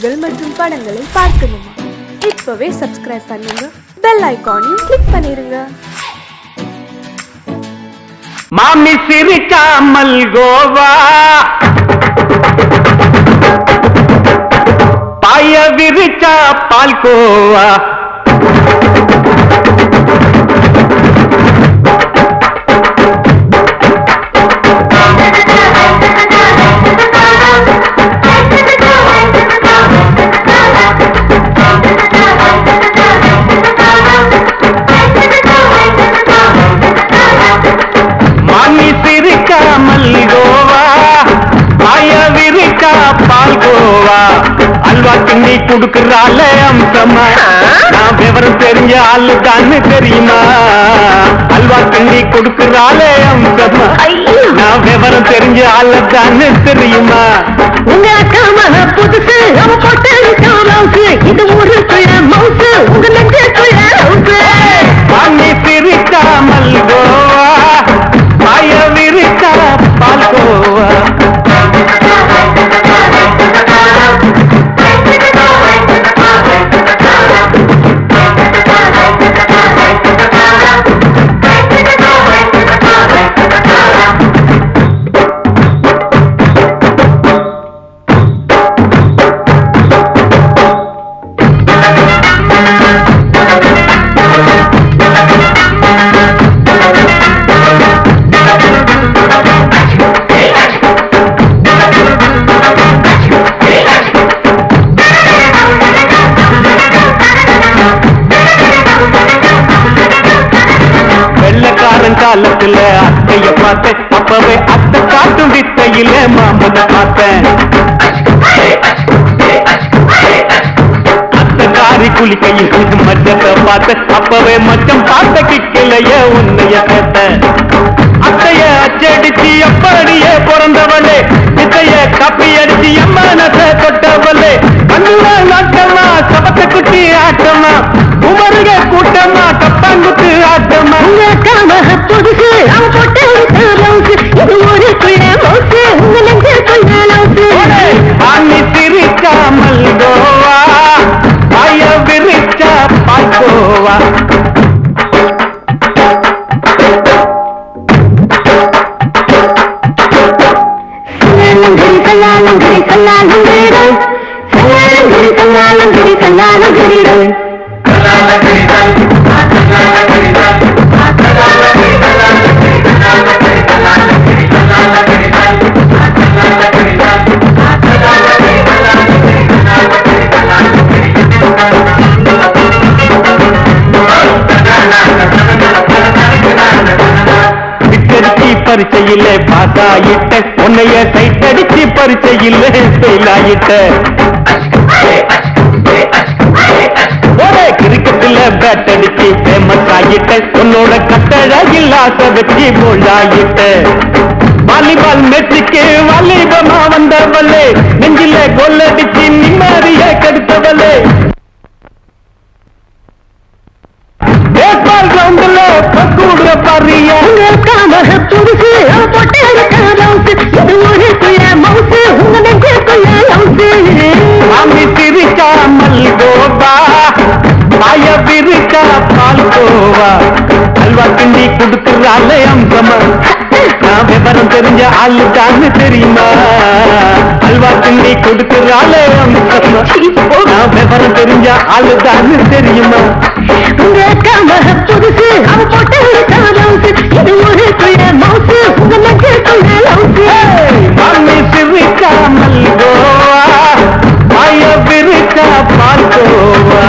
நிகழ்ச்சிகள் மற்றும் படங்களை பார்க்கணுமா? இப்பவே சப்ஸ்கிரைப் பண்ணுங்க, பெல் ஐகானையும் கிளிக் பண்ணிருங்க. மாமி சிரிக்காமல் கோவா, பாய விரிச்சா பால்கோவா, அல்வா கிண்ணி குடுக்கறால அம்சமா, நான் விவரம் தெரிஞ்ச ஆளு தான்னு தெரியுமா? அல்வா கிண்ணி குடுக்கறால அம்சமா, நான் விவரம் தெரிஞ்ச ஆளு தான்னு தெரியுமா? உங்க அக்காம புதுசு அவ போட்டு காலவுக்கு, இது ஊருக்குள்ள மவுசு, உங்க நெஞ்சுக்குள்ள ஹவுசு. பாண்டி சிரிக்காமல் கோவா, பாய விரிச்சா பால்கோவா. காலத்துல அத்தைய பார்த்தேன், அப்பவே அத்தை காட்டும் வித்தையில மாமன பார்த்தேன். அத்தை காரி குளிக்கையில் மச்சத்தை பார்த்தேன், அப்பவே மச்சம் பார்த்த கிக்கலைய உன்னைய கேட்டேன். அத்தைய அச்சடிச்சு எப்படியே பிறந்தவளே, இத்தைய கப்பி அடிச்சு எம்மனத்தை தொட்டவளே. கண்ணுல நாட்டமா, சபத்தை குட்டி ஆட்டமா, உமருக கூட்டமா, கப்பாங்குத்து ஆட்டமா. புதுசு அவ போட்டு காலவுக்கு, இது ஊருக்குள்ள மவுசு, உங்க நெஞ்சுக்குள்ள ஹவுசு. பாண்டி சிரிக்காமல் கோவா, பாய விரிச்சா பால்கோவா. பரிச்சையில பாசாயிட்ட, உன்னைய சைட்டடிச்சு பரிச்சையில செயலாயிட்ட. கிரிக்கெட்ல பேட் அடிச்சு ஃபேமஸ் ஆகிட்ட, உன்னோட கட்டழகில் ஆசை வச்சு போலாயிட்ட. வாலிபால் மேட்சுக்கு வாலிபமா வந்தவளே, நெஞ்சில கொள்ளடிச்சு நிம்மதிய கெடுத்தவளே. பேஸ்பால் கிரவுண்ட்ல கூடுற பாரியா, புதுசு அவ போட்டு காலவுக்கு, இது ஊருக்குள்ள மவுசு, உங்க நெஞ்சுக்குள்ள ஹவுசு. மாமி சிரிக்காமல் கோவா, பாய விரிச்சா பால்கோவா. அல்வா கிண்டி குடுக்கறால அம்சமா, நான் விவரம் தெரிஞ்ச ஆளு தான்னு தெரியுமா? அல்வா கிண்டி குடுக்கறால அம்சமா, நான் விவரம் தெரிஞ்ச ஆளு தான்னு தெரியுமா? உங்க அக்காம புதுசு அவ போட்டு காலவுக்கு, இது ஊருக்குள்ள மவுசு, உங்க நெஞ்சுக்குள்ள ஹவுசு. மாமி சிரிக்காமல் கோவா, பாய விரிச்சா பால்கோவா.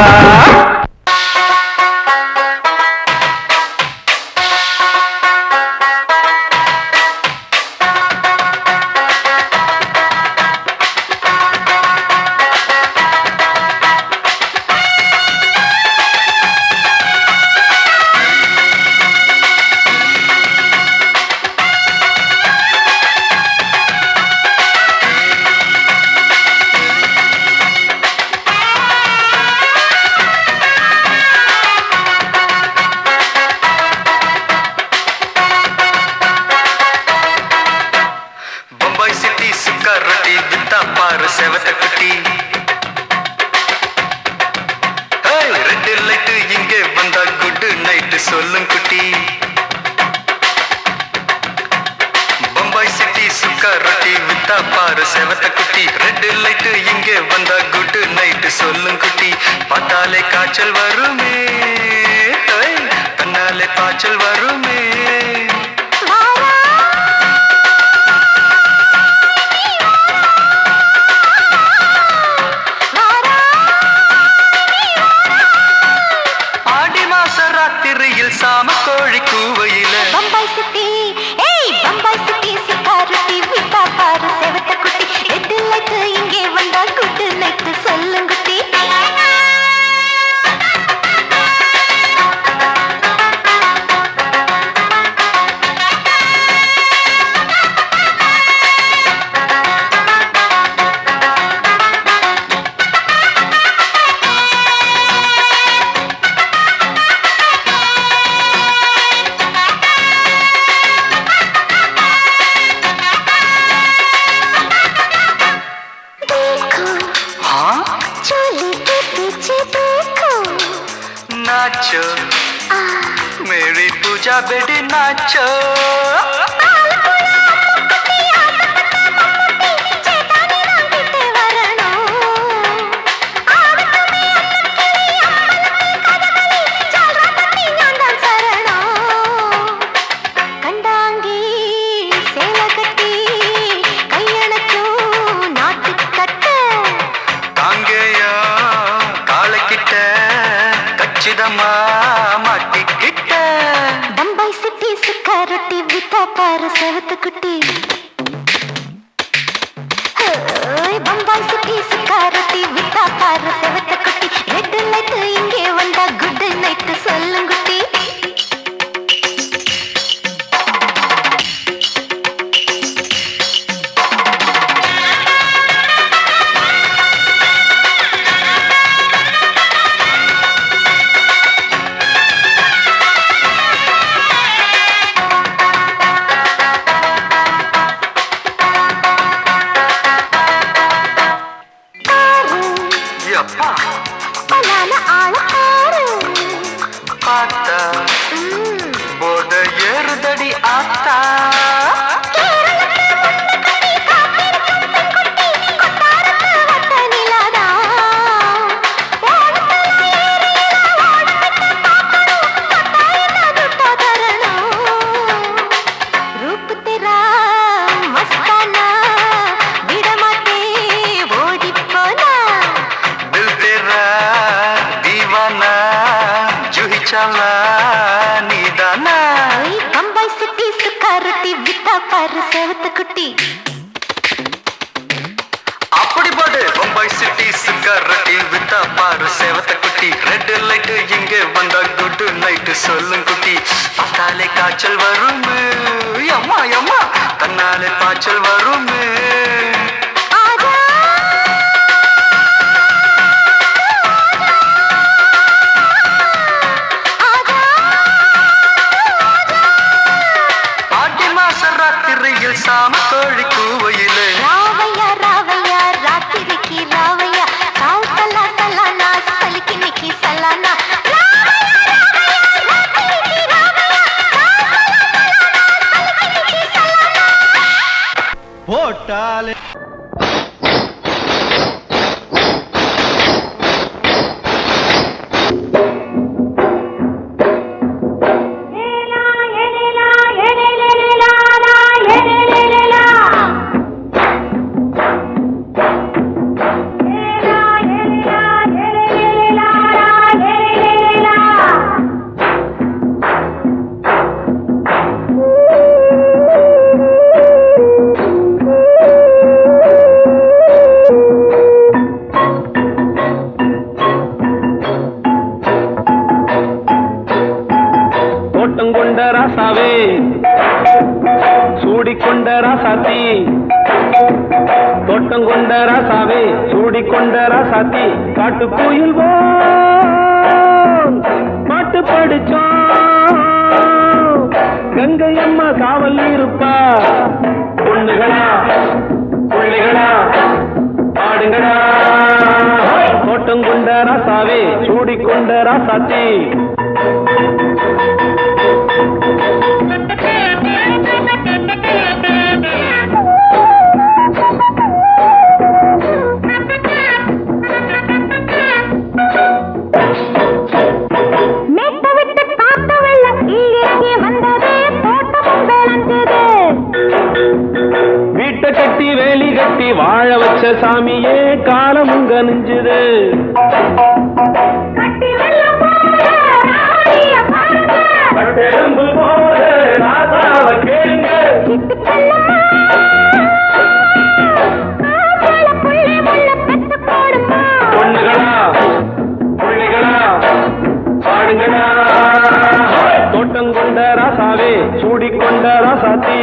சொல்லும் குட்டி பம்பாய் சிட்டி சுக்கா ரொட்டி வித்தா பாரு செவத்த குட்டி ரெட் லைட் இங்கே வந்தா குட் நைட் சொல்லும் குட்டி பார்த்தாலே காய்ச்சல் வருமே தன்னாலே பாய்ச்சல் வருமே சாம கோழி கூவையில பம்பாய் சிட்டி பம்பாய் சிட்டி சிக்காரட்டி விட்டா பாரு செவத்த குட்டி ரெட் லைட் இங்கே வந்தா குட் நைட் சொல்லும் குட்டி नाचो मेरी पूजा बेटी नाचो பம்பாய் சிட்டி சிக்காரட்டி வித்தா பாரு செவத்த குட்டி பம்பாய் சிட்டி சிக்காரட்டி வித்தா பாரு செவத்த குட்டி ரெட் லைட் இங்கே வந்தா குட் நைட் சொல்லும் குட்டி போத ஏறுதடி ஆத்தா பம்பாய் சிட்டி சுக்காரட்டி வித்தா பாரு செவத்த குட்டி அப்படி போடு பம்பாய் சிட்டி சுக்காரட்டி வித்தா பாரு செவத்த குட்டி ரெட் லைட் இங்கே வந்தா குட் நைட் சொல்லும் குட்டி பார்த்தாலே காய்ச்சல் வருமே அம்மா அம்மா தன்னாலே பாய்ச்சல் வருமே சாம கோழி கூவையில ராவையா ராவையா ராத்திரிக்கு ராவையா சால் சலா சலானா சலிக்கு நிக்கி சலானா போட்டாலே ராசாவே சூடிக்கொண்ட ராசாத்தி தோட்டம் கொண்ட ராசாவே சூடிக்கொண்ட ராசாத்தி காட்டு கோயில் பாட்டு படிச்சோம் கங்கை அம்மா காவல் இருப்பா பொண்ணுகளா பிள்ளைகளா பாடுங்களா தோட்டம் கொண்ட ராசாவே சூடிக்கொண்ட ராசாத்தி வீட்டை கட்டி வேலி கட்டி வாழ வச்ச சாமியே காலமுங்க நெஞ்சுது. கட்டெலும்பு போல ராசாவ கேளுங்க. பொண்ணுகளா புள்ளிகளா பாடுங்களா. தோட்டம் கொண்ட ராசாவே சூடிக்கொண்ட ராசாத்தி.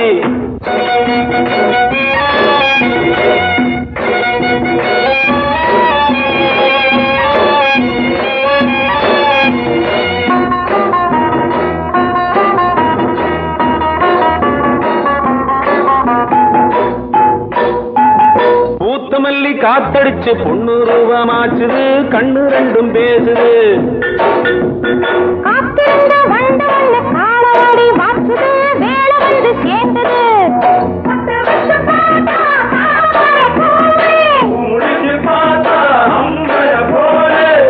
பூத்தமல்லி காத்தடிச்சு பொண்ணு ரூபமாச்சுது. கண்ணு ரெண்டும் பேசுது.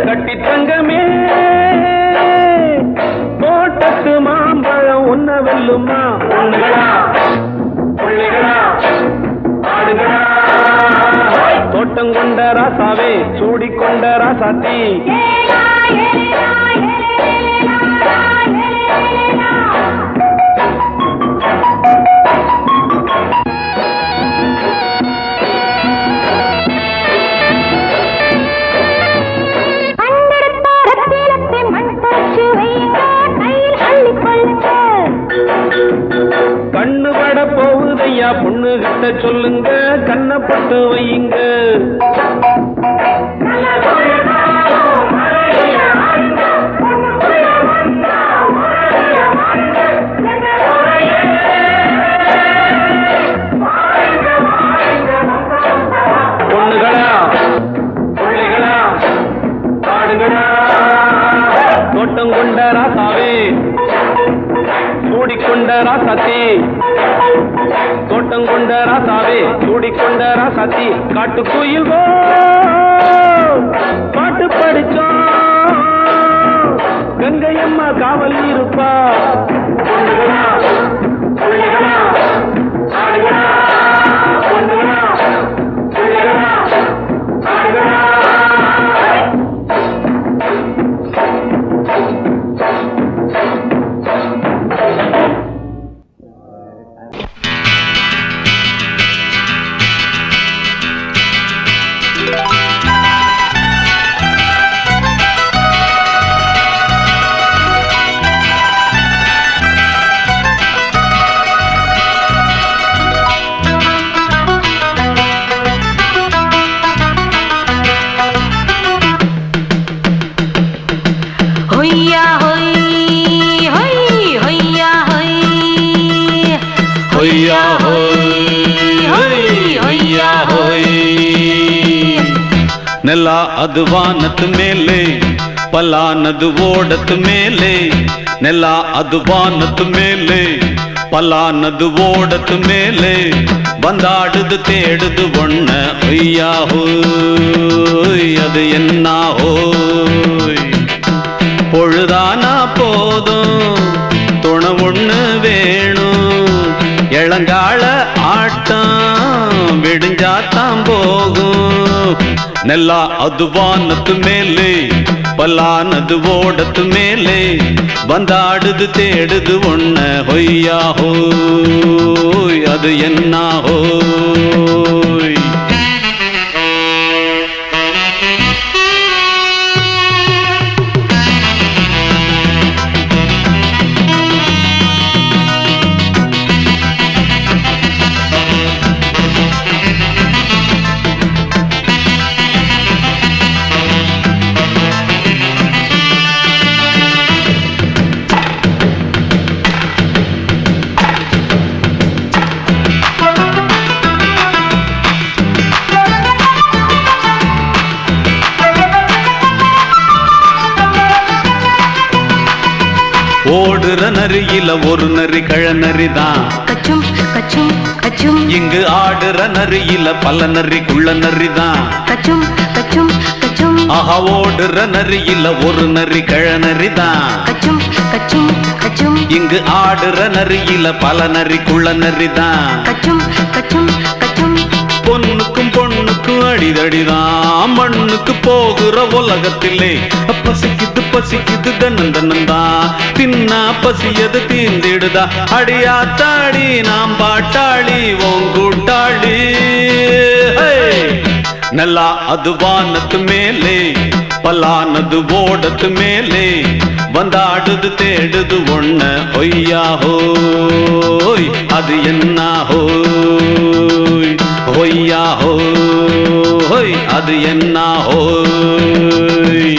கட்டி தங்கமே தோட்டத்து மாம்பழம் உன்ன வெல்லுமா. பொண்ணுகளா புள்ளிகளா ஆடுகளா. தோட்டம் கொண்ட ராசாவே சூடிக்கொண்ட ராசாத்தி. கண்ணு பட போகுதையா பொண்ணு கிட்ட சொல்லுங்க. கண்ணப்பட்டு வையுங்க. பொண்ணுகளா புள்ளிகளா பாடுங்களா. தோட்டம் கொண்ட ராசாவே சூடிக்கொண்ட ராசாத்தி. தோட்டம் கொண்ட ராசாவே சூடிக்கொண்ட ராசாத்தி. காட்டுக்குயில் பாட்டு படிச்சோம். கங்கையம்மா காவல் இருப்பா. பொண்ணுகளா புள்ளிகளா ஆடுகளா. பொண்ணுகளா புள்ளிகளா ஆடுகளா. ನೆಲ ಅದು ವಾನದ ಮೇಲೆ ಪಲಾನದು ಓಡದ ಮೇಲೆ. ನೆಲ ಅದು ವಾನದ ಮೇಲೆ ಪಲಾನದು ಓಡದ ಮೇಲೆ. ಬಂದಾಡುದು தேடுது ஒண்ண ஒய்யா ஹோய் அது என்ன ஹோய். பொழுதானா போதும் துணை ஒண்ணு வேணும். இளங்கால ஆட்டம் விடிஞ்சாத்தான் போகும். ನೆಲ ಅದು ವಾನದ ಮೇಲೆ ಪಲಾನದು ಓಡದ ಮೇಲೆ. ಬಂದಾಡುದು தேடுது ஒண்ண ஒய்யா ஹோய் அது என்ன ஹோய். ஓடுற நரியில ஒரு நரி கழநரிதான். கச்சும் கச்சும் கச்சும் இங்கு ஆடுற நரியில பல நரிக்குள்ள நரிதான். கச்சும் கச்சும் கச்சும் ஆஹா ஓடுற நரியில ஒரு நரி கழநரிதான். கச்சும் கச்சும் கச்சும் இங்கு ஆடுற நரியில பல நரிக்குள்ள நரிதான். கச்சும் கச்சும் கச்சும் பொண்ணுக்கும் பொண்ணுக்கும் அடிதடிதான். மண்ணுக்கு போகிற உலகத்திலே பசிக்குது பசிக்குது தன்னன் தன்னந்தான். தின்னா பசியது தீந்திடுதா. அடியாத்தாடி நாம் பாட்டாளி ஓங்கூட்டாளி. நல்லா அது வானத்து மேலே பல்லானது ஓடத்து மேலே வந்தாடுது தேடுது ஒண்ண ஒய்யா ஹோய் அது என்ன ஹோய் ஒய்யா ஹோய் அது என்ன ஹோய்.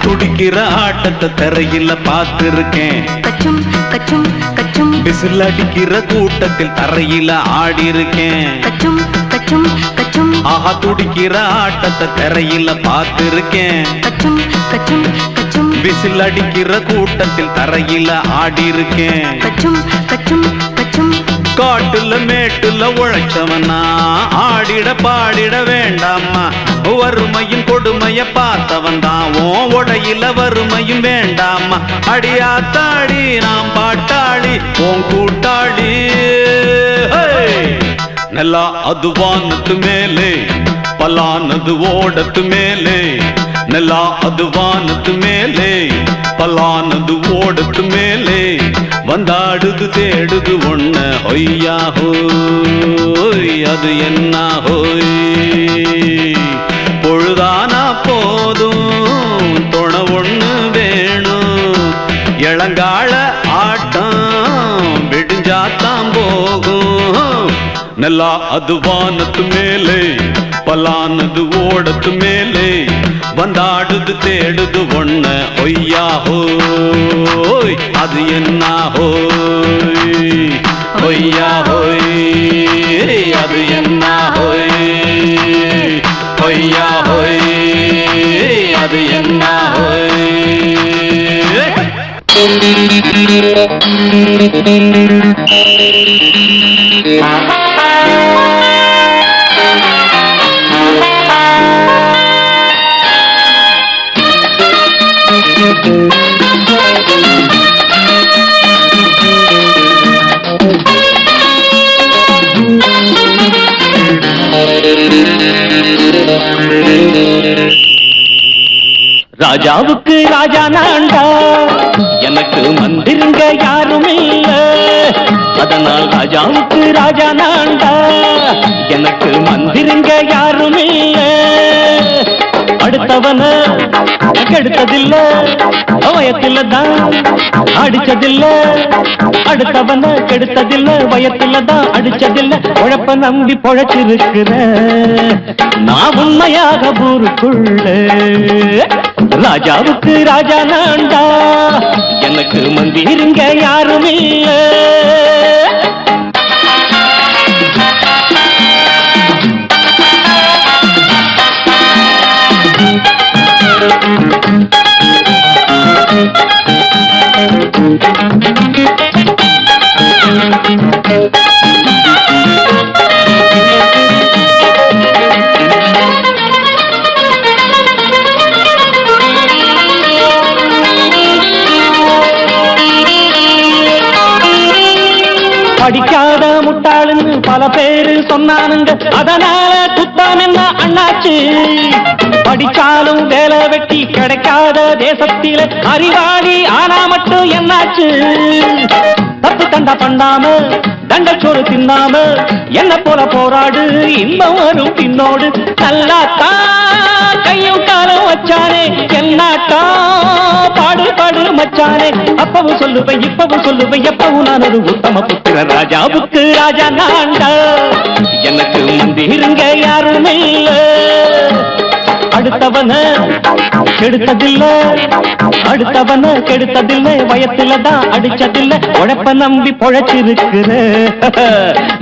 துடிக்கிற ஆட்டத்தை தரையில பார்த்திருக்கேன். கச்சும் கச்சும் கச்சும் விசில் அடிக்கிற கூட்டத்தில் தரையில ஆடி இருக்கேன். கச்சும் கச்சும் கச்சும் ஆஹா துடிக்கிற ஆட்டத்தை தரையில பார்த்திருக்கேன். கச்சும் கச்சும் கச்சும் விசில் அடிக்கிற கூட்டத்தில் தரையில ஆடி இருக்கேன். கச்சும் கச்சும் கச்சும் காட்டுல மேட்டுல உழைச்சவனா ஆடிட பாடிட வேண்டாமா. வறுமையும் கொடுமைய பார்த்தவன் தான் உடையில வறுமையும் வேண்டாமா. அடியாத்தாடி நாம் பாட்டாளி ஓன் கூட்டாளி. நல்லா அது வானத்து மேலே பல்லானது ஓடத்து மேலே. நல்லா அது வானத்து மேலே பல்லானது ஓடத்து மேலே வந்தாடுது தேடுது ஒண்ண ஒய்யா ஹோய் அது என்ன ஹோய். பொழுதானா போதும் தொண ஒண்ணு வேணும். இளங்கால ஆட்டம் விடிஞ்சாத்தான் போகும். நல்லா அது வானத்து மேலே பல்லானது ஓடத்து மேலே வந்தாடுது தேடுது ஒண்ண ஒய்யா ஹோய் அது என்ன ஹோய் ஒய்யா ஹோய் அது என்ன ஹோய் ஒய்யா ஹோய் அது என்ன ஹோய். ராஜாவுக்கு ராஜா நான்டா எனக்கு மந்திருங்க யாரும் இல்ல. அதனால் ராஜாவுக்கு ராஜா நான்டா எனக்கு மந்திருங்க யாரும் இல்ல. அடுத்தவன கெடுத்ததில்ல வயத்துல தான் அடிச்சதில்ல. அடுத்தவன கெடுத்ததில்ல வயத்துல தான் அடிச்சதில்ல. உழப்ப நம்பி பொழைச்சிருக்கிற நான் உண்மையாக ஊருக்குள்ள. ராஜாவுக்கு ராஜா நான்டா எனக்கு மந்திருங்க யாரும் இல்ல. படிக்காத முட்டாளுன்னு பல பேரு சொன்னானுங்க. அதனால குத்தம் என்ன அண்ணாச்சு. படிச்சாலும் வேலை வெட்டி கிடைக்காத தேசத்தில அறிவாளி ஆனா மட்டும் என்னாச்சு. தப்பு தண்டா பண்ணாம தண்டச்சோறு தின்னாம என்ன போல போராடு இன்பம் வரும் பின்னோடு. நல்லாத்தான் கையும் காலம் வச்சானே என்னாட்டா பாடு பாடு மச்சானே அப்பவும் சொல்லுவேன் இப்பவும் சொல்லுவேன் எப்பவும் நான் ஒரு உத்தம புத்திர ராஜாவுக்கு ராஜா நான்டா எனக்கு மந்திருங்க யாரும் இல்ல அடுத்தவன கெடுத்ததில்ல அடுத்தவன கெடுத்ததில்ல வயத்தில்தான் அடிச்சதில்ல உழைப்ப நம்பி பொழைச்சிருக்கிற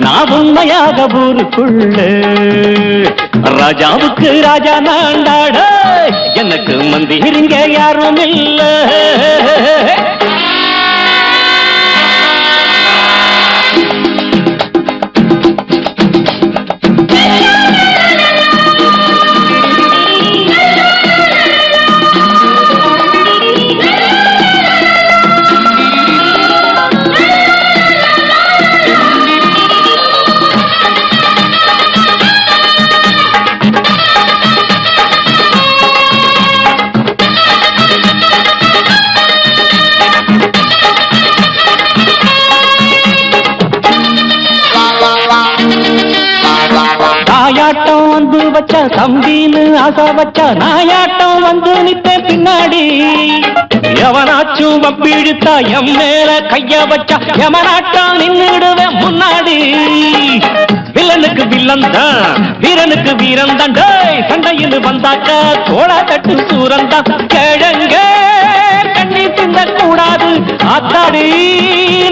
நான் உண்மையாக ஊருக்குள்ள ராஜாவுக்கு ராஜா நாண்டாட எனக்கு மந்திருங்க யாரும் இல்ல தாயாட்டம் வந்து வச்சா தம்பின்னு ஆசை வச்சா நாயாட்டம் வந்து நித்தேன் பின்னாடி எவனாச்சும் வப்பிடித்தா எம் மேல கைய வச்சா எவனாட்டம் நின்னுடுவேன் முன்னாடி வில்லனுக்கு வில்லன் தான் வீரனுக்கு வீரன் தான் சண்டையில் வந்தாக்க தோளா தட்டு சூரன் தான் கிழங்க கண்ணி தின்ன கூடாது ஆத்தாடி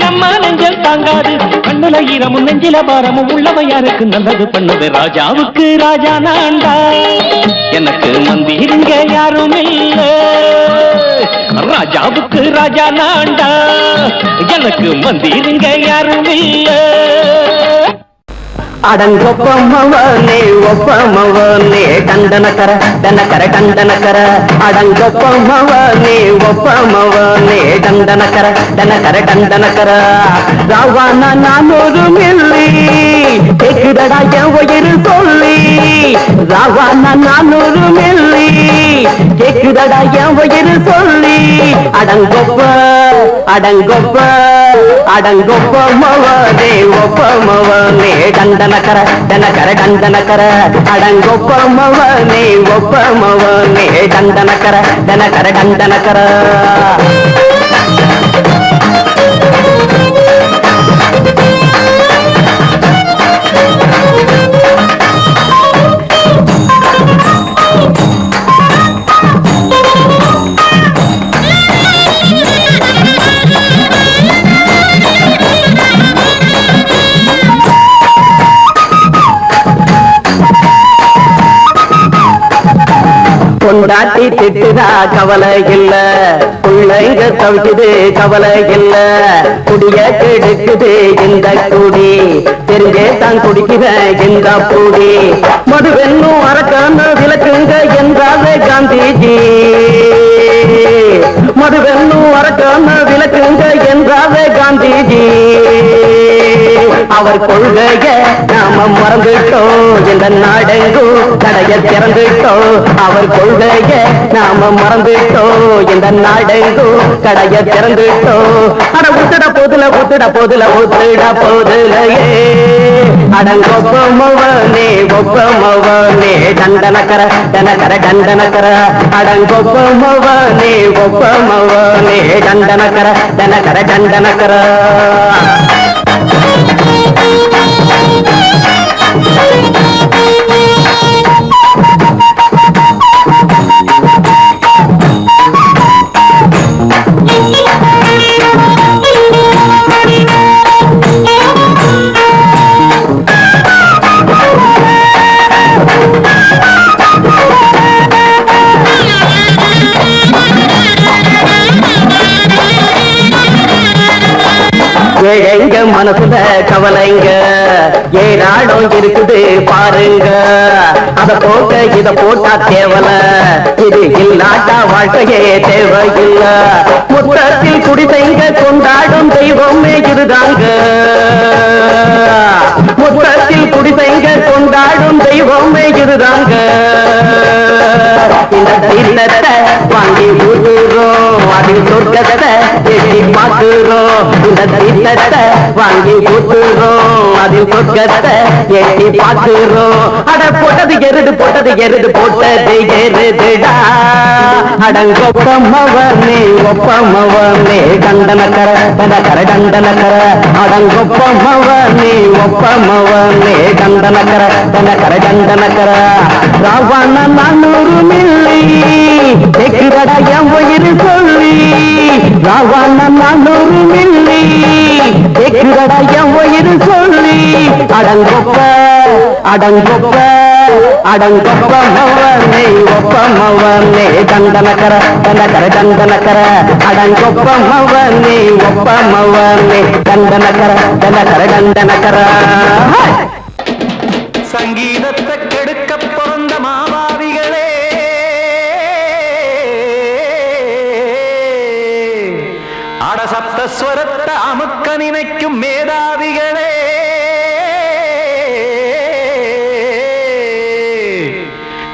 நம்ம நெஞ்சல் தாங்காது கண்ணுல ஈரமும் நெஞ்சில பாரமும் உள்ளவன் யாருக்கு நல்லது பண்ணது ராஜாவுக்கு ராஜா நான்டா எனக்கு மந்திருங்க யாரும் இல்ல ராஜாவுக்கு ராஜா நான்டா எனக்கு மந்திருங்க யாரும் இல்ல அடங்கொப்பமவனே ஒப்பமவனே கண்டனக்கர தனக்கர கண்டனக்கர அடங்கொப்பமவனே ஒப்பமவனே கண்டனக்கர தனக்கர கண்டனக்கர ராவான நான் ஒரு மில்லி கேக்குதடா என் உயிர் சொல்லி ராவான நான் ஒரு மில்லி கேக்குதடா என் உயிர் சொல்லி அடங்கொப்ப அடங்கொப்ப அடங்கொப்பமவனே ஒப்பமவனே கண்டனக்கர தனக்கர கண்டனக்கர அடங்கொப்பமவனே ஒப்பமவனே கண்டனக்கர தனக்கர கண்டனக்கர கொண்டாட்டி திட்டுதா கவலை இல்ல பிள்ளைங்க தவிக்குது கவலை இல்ல குடிய கெடுக்குது இந்த குடி தெரிஞ்சே தான் குடிக்கிற இந்த பூடி மதுவென்னும் அரக்கான விளக்குங்க என்றாலே காந்திஜி மதுவென்னும் அரக்கான விளக்குங்க என்றாலே காந்திஜி அவர் கொள்கைய நாம மறந்துட்டோம் இந்த நாடெங்கும் கடைய திறந்துட்டோம் அவர் கொள்கைய நாம மறந்துட்டோம் இந்த நாடெங்கும் கடைய திறந்துட்டோம் அட உத்திட போதுல உத்திட போதுல உத்திட போதுலையே அடங்கொப்பமவனே ஒப்பமவனே தண்டனக்கர தனக்கர தண்டனக்கர அடங்கொப்பமவனே ஒப்பமவனே தண்டனக்கர தனக்கர தண்டனக்கர ஏழைங்க மனசுல கவலைங்க ஏராளம் இருக்குது பாருங்க அத போட்ட இத போட்டா தேவல இது இல்லாட்டா வாழ்க்கையே தேவையில்ல முத்தத்தில் குடிசைங்க கொண்டாடும் தெய்வமே இதுதாங்க முத்தத்தில் குடிசைங்க கொண்டாடும் தெய்வமே இதுதாங்க இந்த தீர்த்தத்தை வாங்கி ஊதுறோம் அதில் சொர்க்கத்தை எட்டி பார்க்கிறோம் இந்த தீர்த்தத்தை வாங்கி ஊத்துறோம் அதில் சொர்க்கத்தை எட்டி பார்க்கிறோம் அட போட்டது எருது போட்டது எருதுடா அடங்கொப்பமவனே ஒப்பமவனே கண்டனக்கர கர கண்டனக்கர அடங்கொப்பமவனே ஒப்பமவனே கண்டனக்கர கர கண்டனக்கர ராவண 400 மில்லி தெக்குரடையம் உயிர் சொல்லி ராவண 400 மில்லி தெக்குரடையம் உயிர் சொல்லி அடங்கொப்ப அடங்கொப்ப அடங்கொப்பமவனே ஒப்பமவனே கண்டனக்கர கண்டனக்கர அடங்கொப்பமவனே ஒப்பமவனே கண்டனக்கர கண்டனக்கர சங்கீதத்தை கெடுக்க பிறந்த மாபாவிகளே அடசப்தஸ்வரத்தை அமுக்க நினைக்கும் மேதாவிகளே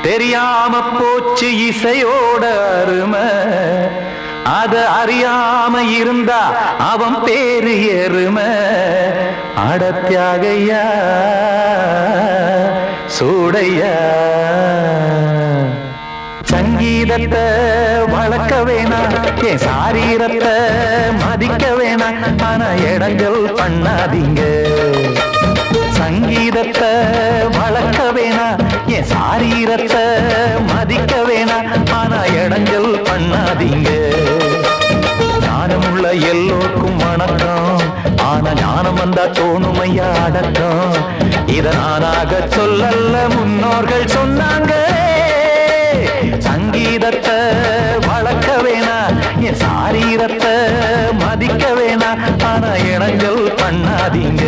தெரியாம போச்சு இசையோட அருமை அத அறியாம இருந்தா அவன் பேரு எருமை அடத்தியாகையா சூடையா சங்கீதத்தை வளர்க்க வேணாம் என் சாரீரத்தை மதிக்க வேணாம் ஆனா இடங்கள் பண்ணாதீங்க சங்கீதத்தை வளர்க்க வேணாம் என் சாரீரத்தை மதிக்க வேணாம் ஆனா இடங்கள் பண்ணாதீங்க ஞானமுள்ள எல்லோருக்கும் வணக்கம் ஆனா ஞானம் வந்தா தோணுமையா அடக்கம் இத நானாக சொல்லல்ல முன்னோர்கள் சொன்னாங்க சங்கீதத்தை வளர்க்க வேணா என் சாரீரத்தை மதிக்க வேணா ஆனா இடங்கள் பண்ணாதீங்க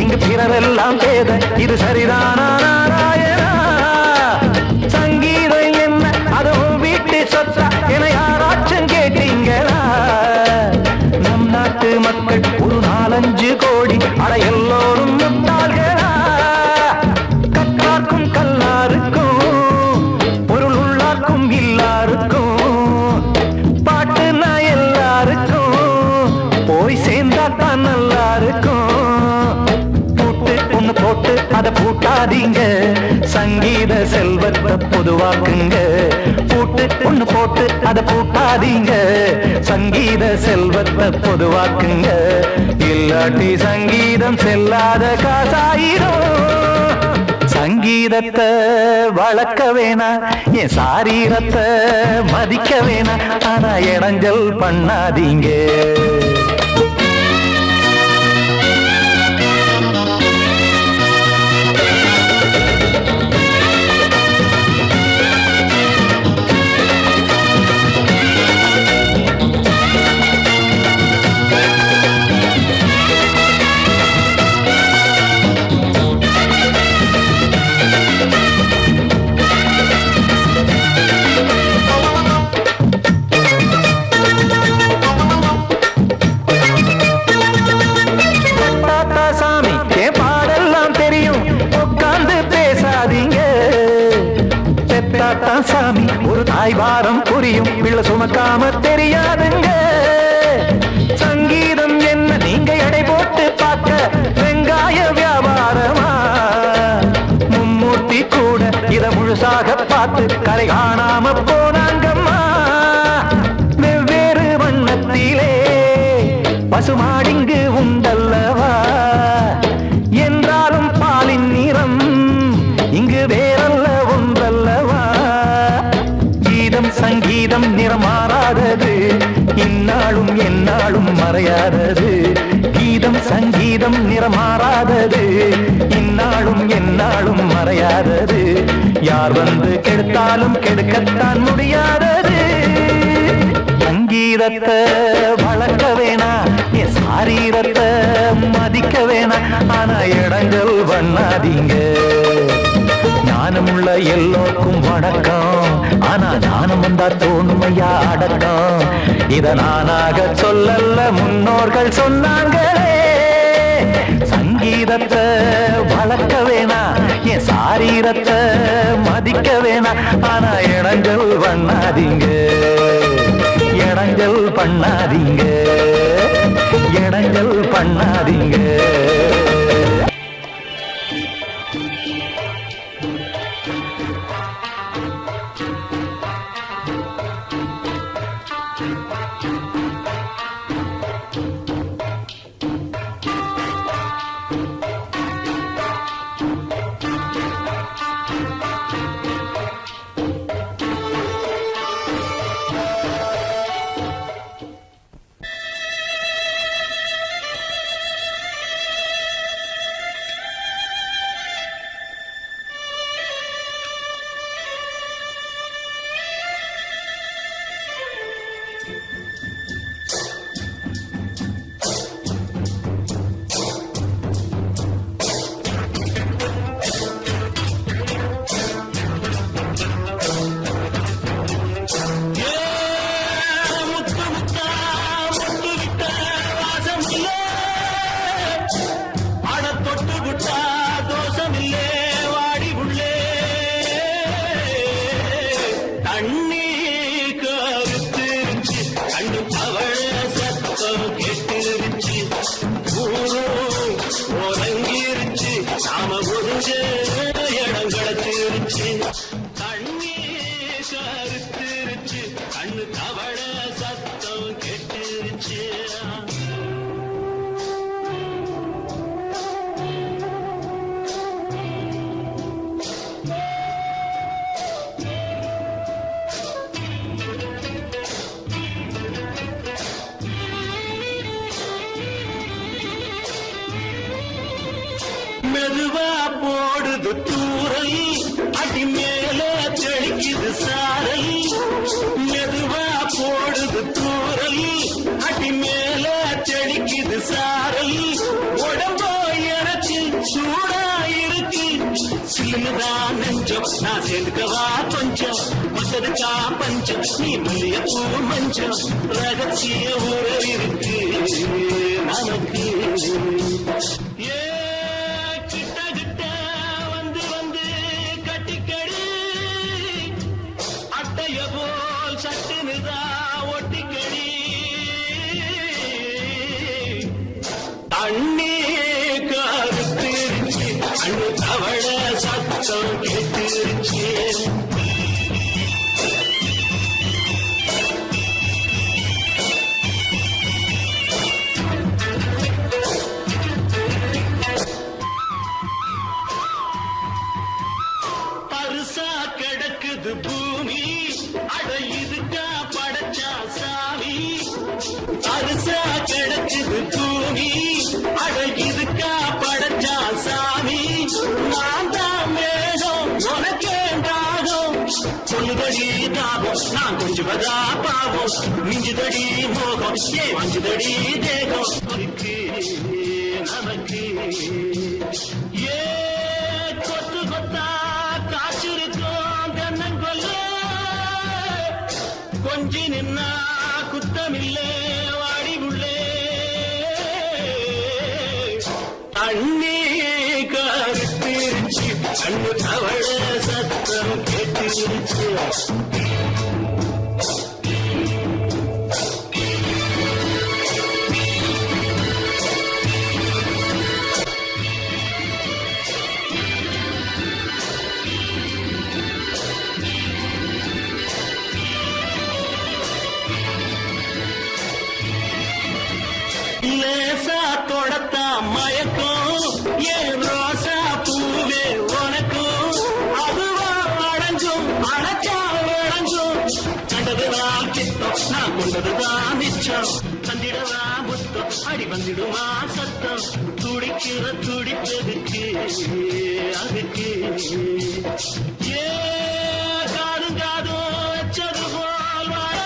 இங்கு பிறரெல்லாம் பேத இது சரிதானா நாராயணா சங்கீதம் என்ன அதுவும் வீட்டு சொத்தா என யாராச்சும் கேட்டீங்களா நம் நாட்டு மக்கள் ஒரு 4-5 கோடி அட எல்லோரும் முட்டாள்களா கற்றார்க்கும் கல்லாருக்கும் பொருள் உள்ளார்க்கும் இல்லாருக்கும் பாட்டுனா எல்லாருக்கும் போய் சேர்ந்தா தான் நல்லா இருக்கும் போட்டு அத பூட்டாதீங்க சங்கீத செல்வத்தை பொதுவாக்குங்க பூட்டு ஒண்ணு போட்டு அத பூட்டாதீங்க சங்கீத செல்வத்தை பொதுவாக்குங்க இல்லாட்டி சங்கீதம் செல்லாத காசாயிரும் சங்கீதத்தை வளர்க்க வேணா என் சாரீரத்தை மதிக்க வேணா ஆனா இடைஞ்சல் பண்ணாதீங்க சாமி ஒரு தாய் வாரம் புரியும் பிள்ளை சுமக்காம தெரியாதுங்க சங்கீதம் என்ன நீங்க எடை போட்டு பார்க்க வெங்காய வியாபாரமா மும்மூர்த்தி கூட இத முழுசாக பார்த்து கரை காணாம போனாங்கம்மா வெவ்வேறு வண்ணத்திலே பசுமாடிங்கு உண்டல்லவா என்றாலும் பாலின் நிறம் இங்கு வேறல்ல ஒன்றல்லவா சங்கீதம் நிறம் மாறாதது இந்நாளும் எந்நாளும் மறையாதது கீதம் சங்கீதம் நிறம் மாறாதது இந்நாளும் எந்நாளும் மறையாதது யார் வந்து கெடுத்தாலும் கெடுக்கத்தான் முடியாதது சங்கீதத்தை வளர்க்க வேணா என் சாரீரத்தை மதிக்க வேணாம், ஆனா இடங்கள் பண்ணாதீங்க. ஞானமுள்ள எல்லோருக்கும் வணக்கம், ஆனா ஞானம் வந்தா தோணுமையா அடக்கம். இத நானாக சொல்லல, முன்னோர்கள் சொன்னாங்களே. சங்கீதத்தை வளர்க்க வேணா, என் சாரீரத்தை மதிக்க வேணா, ஆனா இடங்கள் பண்ணாதீங்க, இடங்கள் பண்ணாதீங்க, இடங்கள் பண்ணாதீங்க. மெதுவா போடுது தூரை, அடி மேல தெளிக்குது சாரை. மெதுவா போடுது தூரை, அடி மேல தெளிக்குது சாரை. உடம்போ எனக்கு சூடா இருக்கு, சில்லுதான் நெஞ்சம், நான் சேர்ந்துக்கவா கொஞ்சம். மத்ததுக்கா பஞ்சம், நீ மல்லிய பூ மஞ்சம். ரகசிய உறவு இருக்கு நமக்கு. அண்ணே கருத்திருச்சு, அண்ணு தவள சத்தம் கேட்டிருச்சு. பரிசா கிடக்குது பூமி, அட இதுக்கா படைச்சா சாமி. பரிசா கிடக்குது பூமி, அட இதுக்கா படைச்சா சாமி. நான் தான் மேகம், உனக்கேண்டாகும். சொல்லுதடி தாபம், நான் கொஞ்சுவதா பாவம். மிஞ்சுதடி மோகம், ஏ வஞ்சுதடி தேகம். நமக்கு ஏ கொத்து கொத்தா காற்றிருக்கோம் தென்னங்கொல்ல. கொஞ்சி நின்னா குத்தமில்லே வாடி உள்ளே. அண்ணே கருத்திருச்சு, அண்ணு தவள சத்தம் கேட்டிருச்சு. லேசா தொடத்தா மயக்கம், ஏன் ரோசா பூவே உனக்கும். அதுவா அடைஞ்சும் அடைச்சா விளைஞ்சும். கண்டதுதான் கிட்டம், நான் கொண்டதுதான் மிச்சம். தந்திடவா முத்தம், அடி வந்திடுமா சத்தம். துடிக்கிற துடிப்பதுக்கு அதுக்கு. ஏ காதும் காதும் வச்சது போல் வாழ,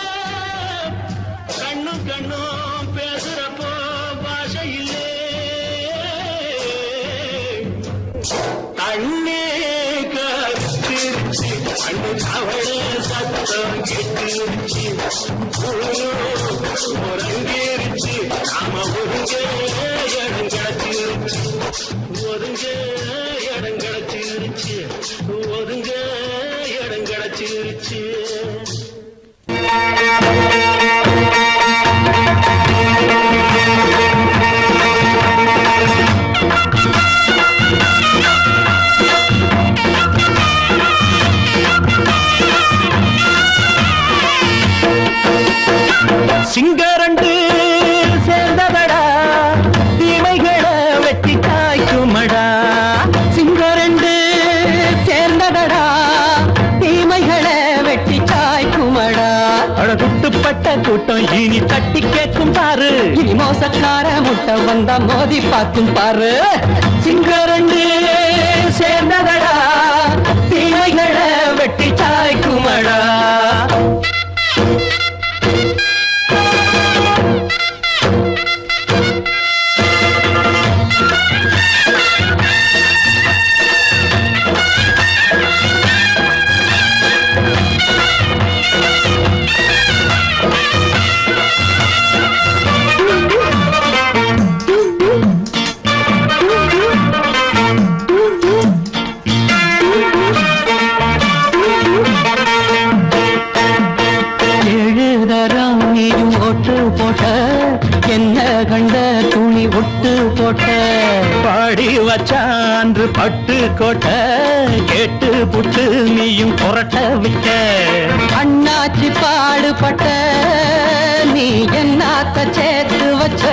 கண்ணும் கண்ணும் பேசுறப்போ பண்டு தவள சத்தம் கேட்டுருச்சு ஒருங்கேறிச்சு நாம ஒருங்க இடம் கிடைச்சிருச்சு ஒருங்க இடம் கிடைச்சிருச்சு ஒருங்க இடம் கிடைச்சிருச்சு சிங்கரண்டு சேர்ந்ததடா தீமைகளை வெட்டி காய்க்குமடா சிங்கரண்டு சேர்ந்ததடா தீமைகளை வெட்டி காய்க்குமடா அழகுட்டுப்பட்ட கூட்டம் இனி தட்டி கேட்கும் பாரு இனி மோசக்கார முட்டை வந்தா மோதி பார்க்கும் பாரு சிங்கரண்டு சேர்ந்ததடா தீமைகளை வெட்டி காய்க்குமடா என்ன கண்ட துணி ஒட்டு போட்ட பாடி வச்சான்று பட்டு கோட்டை கேட்டு புட்டு நீயும் புரட்ட விட்ட அண்ணாச்சி பாடுபட்ட நீ என்னாத்த சேர்த்து வச்ச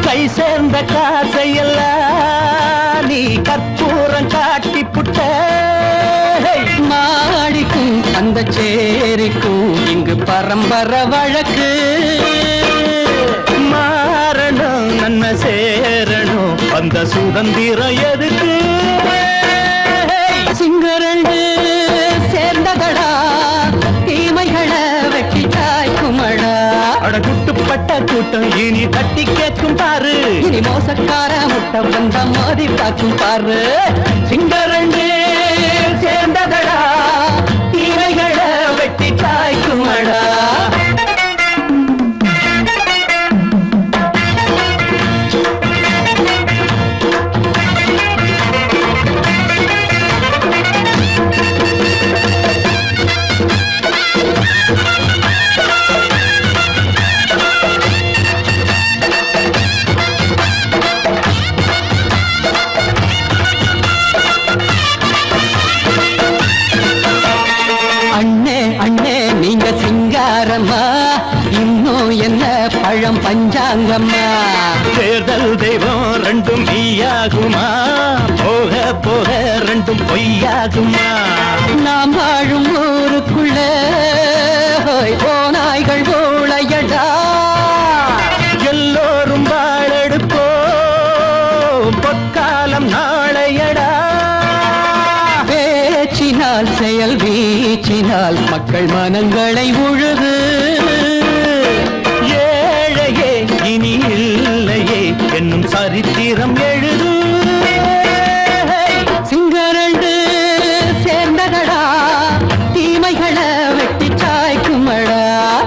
கை சேர்ந்த காசையெல்லாம் நீ கற்பூரம் காட்டி புட்ட மாடிக்கும் அந்த சேரிக்கும் இங்கு பரம்பரை வழக்கு மாறணும் நன்மை சேரணும் அந்த சுதந்திரம் எதுக்கு சிங்கரண்டு சேர்ந்ததடா தீமைகளை வெட்டி காய்க்குமடா அடகுட்டுப்பட்ட கூட்டம் இனி தட்டி கேட்கும் பாரு இனி மோசக்கார முட்டை வந்த மோதி பார்க்கும் பாரு சிங்கரண்டு சேர்ந்ததடா தீமைகளை வெட்டி காய்க்குமடா இன்னும் என்ன பழம் பஞ்சாங்கம்மா தேர்தல் தெய்வம் ரெண்டும் மெய்யாகுமா போக போக ரெண்டும் பொய்யாகுமா நாம் வாழும் ஊருக்குள்ள போனாய்கள் ஊழையடா எல்லோரும் வாழெடுப்போ பொற்காலம் நாளையடா பேச்சினால் செயல் வீச்சினால் மக்கள் மனங்களை உழுது ஏழையே இனி இல்லையே என்னும் சரித்திரம் எழுது சிங்கரண்டு சேர்ந்ததடா தீமைகளை வெட்டி சாய்க்குமடா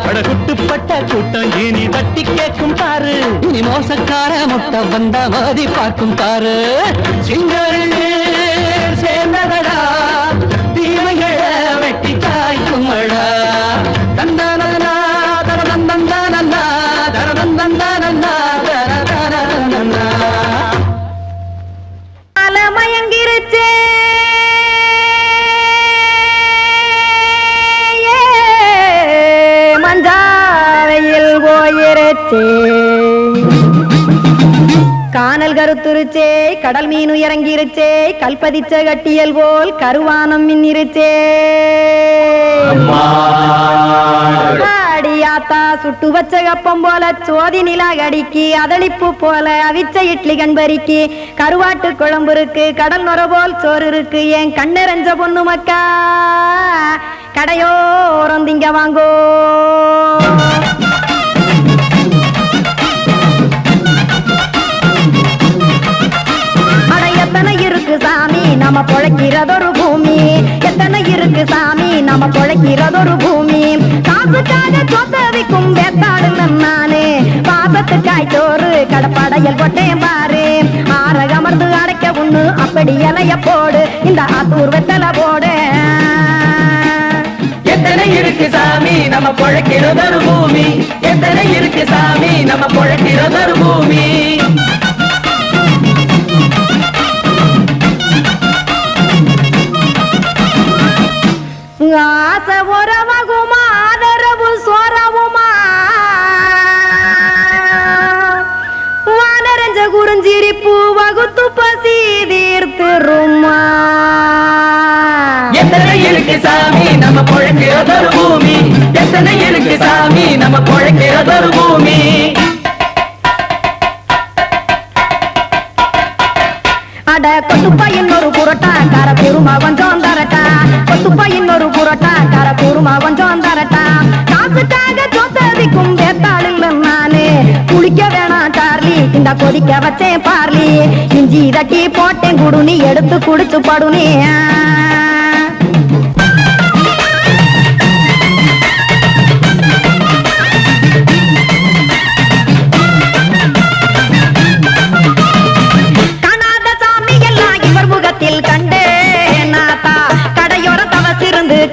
அடகுட்டுப்பட்ட கூட்டம் இனி தட்டி கேட்கும் பாரு இனி மோசக்கார முட்டை வந்த மோதி பார்க்கும் பாரு சிங்கரண்டு சேர்ந்ததடா தீமைகளை வெட்டி காய்க்குமடா தந்தனா தரதந்தந்தனா தரதந்தந்தனா தரதந்தனா மயங்கிருச்சே மஞ்சாவையில் போயிருச்சே கானல் கருத்துருச்சே கடல் மீன் இறங்கிருச்சே கல்பதிச்ச கட்டியல் போல் கருவானம் மின்னிருச்சே ஆடியாத்தா சுட்டு வச்ச கப்பம் போல சோதி நிலா கடிக்கு அதளிப்பு போல அவிச்ச இட்லி கண்பறிக்கு கருவாட்டு குழம்பு இருக்கு கடல் நுர போல் சோறு இருக்கு என் கண்ணெரஞ்ச பொண்ணு மக்கா கடையோரம் திங்க வாங்கோ எத்தனை இருக்கு சாமி நம்ம பொழைக்கிறதொரு பூமி எத்தனை சாமி நம்ம பொழைக்கிறதொரு பூமி காசுக்காக சொத்தவிக்கும் வேத்தாடு நானே பாசத்துக்காய் சோறு கடப்படையல் கொட்டேன் பாரு ஆரகமர்ந்து அடைக்க ஒண்ணு அப்படி இலைய போடு இந்த ஆத்தூர் வெத்தலை போடு எத்தனை இருக்கு சாமி நம்ம பொழைக்கிறதொரு பூமி எத்தனை இருக்கு சாமி நம்ம பொழைக்கிறதொரு பூமி ஆசை உறவகுமா ஆதரவு சோறவுமா வானரஞ்ச குறிஞ்சிரிப்பு வகுத்து பசி தீர்த்துருமா எத்தனை இருக்கு சாமி நம்ம பொழைக்கிறதொரு பூமி எத்தனை இருக்கு சாமி நம்ம பொழைக்கிறதொரு பூமி அட கொத்துப்பா இன்னொரு புரோட்டா கார பெருமா கொஞ்சம் தரட்டா கொத்துப்பா இன்னொரு புரோட்டா கார பெருமா கொஞ்சம் தரட்டா காசுக்காக சொத்ததிக்கும் வேத்தாள் இல்ல நானே குளிக்க வேணாம் சார்லி இந்த கொதிக்க வச்சேன் பார்லி இஞ்சி தட்டி போட்டேன் குடுனி எடுத்து குடிச்சு படுனி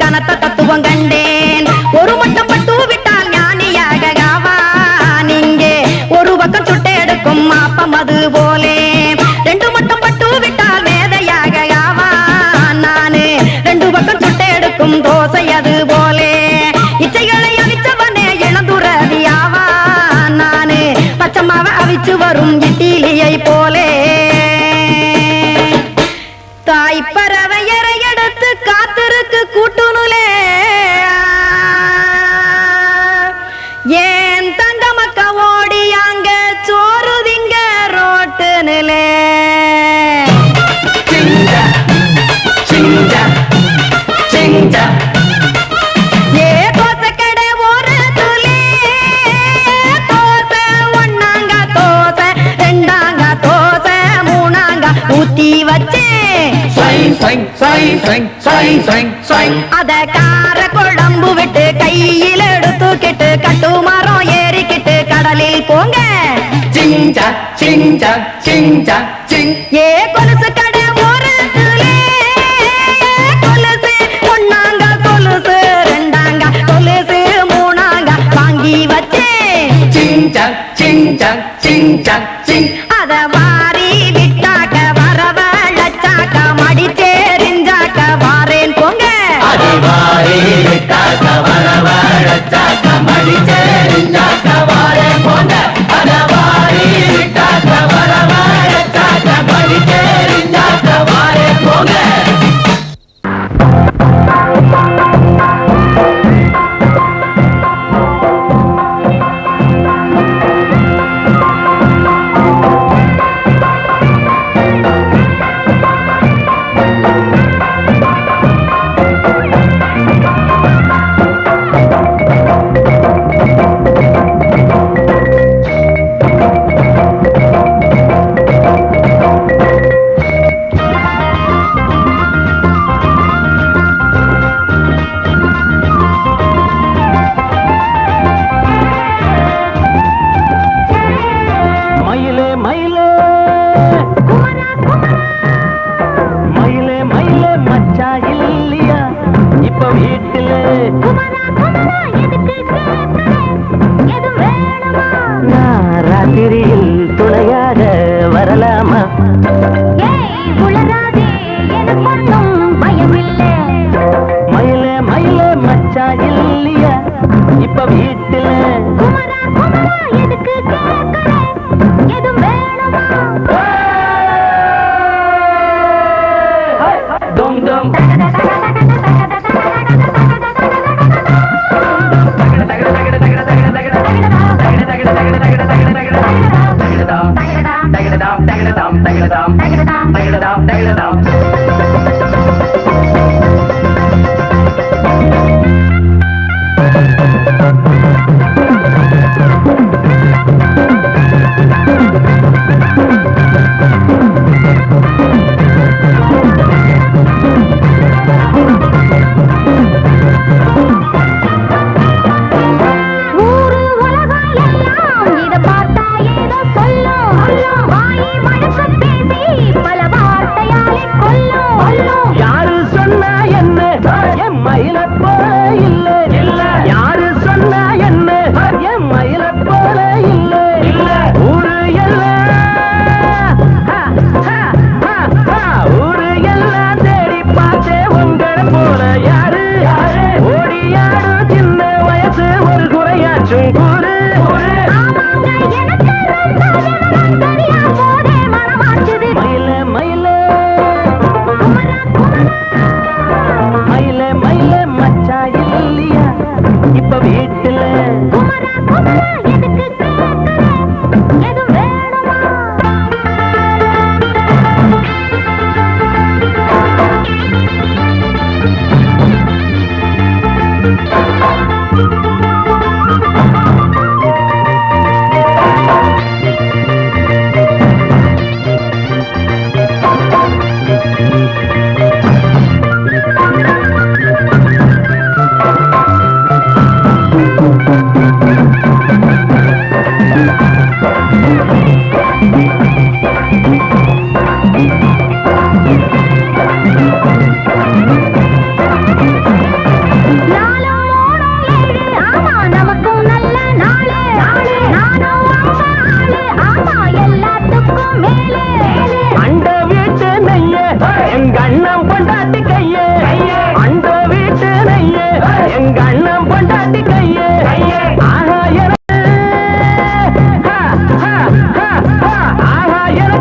கனத்த தத்துவம் கண்டேன் ஒரு மட்டும் பட்டு விட்டால் ஞானியாக நீங்கே ஒரு பக்கம் சுட்டு எடுக்கும் மாப்பம் அது போலே ரெண்டு மட்டும் பட்டு விட்டால் மேதையாக நானு ரெண்டு பக்கம் சுட்டு எடுக்கும் தோசை அது போலே இச்சைகளை அவிச்சவனே இளந்துறவி நானு பச்சமாவ அவிச்சு வரும் இட்டிலியை போலே தாய் பறவையரை எடுத்து காத்திருக்கு கூட்டுனுலே ஏன் தங்க மக்க ஓடி அங்க சோறுதிங்க ரோட்டு நிலே ஏ தோசை கடை ஒரு துளி தோசை ஒன்னாங்க தோசை ரெண்டாங்க தோசை மூணாங்க ஊத்தி வச்சே அத கார குழம்பு விட்டு கையில் எடுத்துக்கிட்டு கட்டு மரம் ஏறிக்கிட்டு கடலில் போங்க ஏ கொலுசு கடை ஒரு கொலுசு ஒன்னாங்க கொலுசு ரெண்டாங்க கொலுசு மூணாங்க வாங்கி வச்சே அத வாரி விட்டாக்க வரவழைச்சாக்க மடிச்சேரிஞ்சாக்க வாரேன் போங்க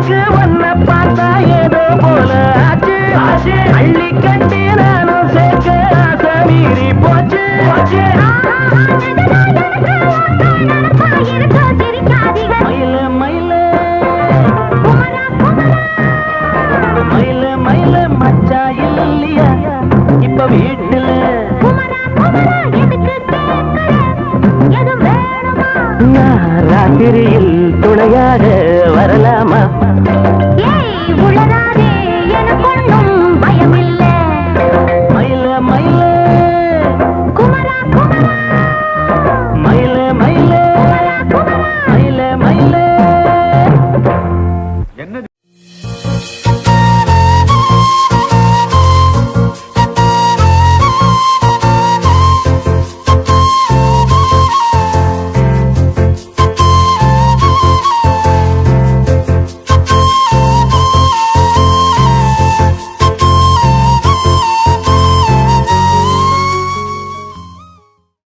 எனக்கு ஒன்ன பார்த்தா ஏதோ போல ஆச்சு அள்ளி கட்டி நானும் சேர்க்க ஆசை மீறி போச்சு மயில மயில மயில மயில மச்சா இல்லையா இப்ப வீட்டுல நான் ராத்திரியில் துணையாக வரலாமா உளராதே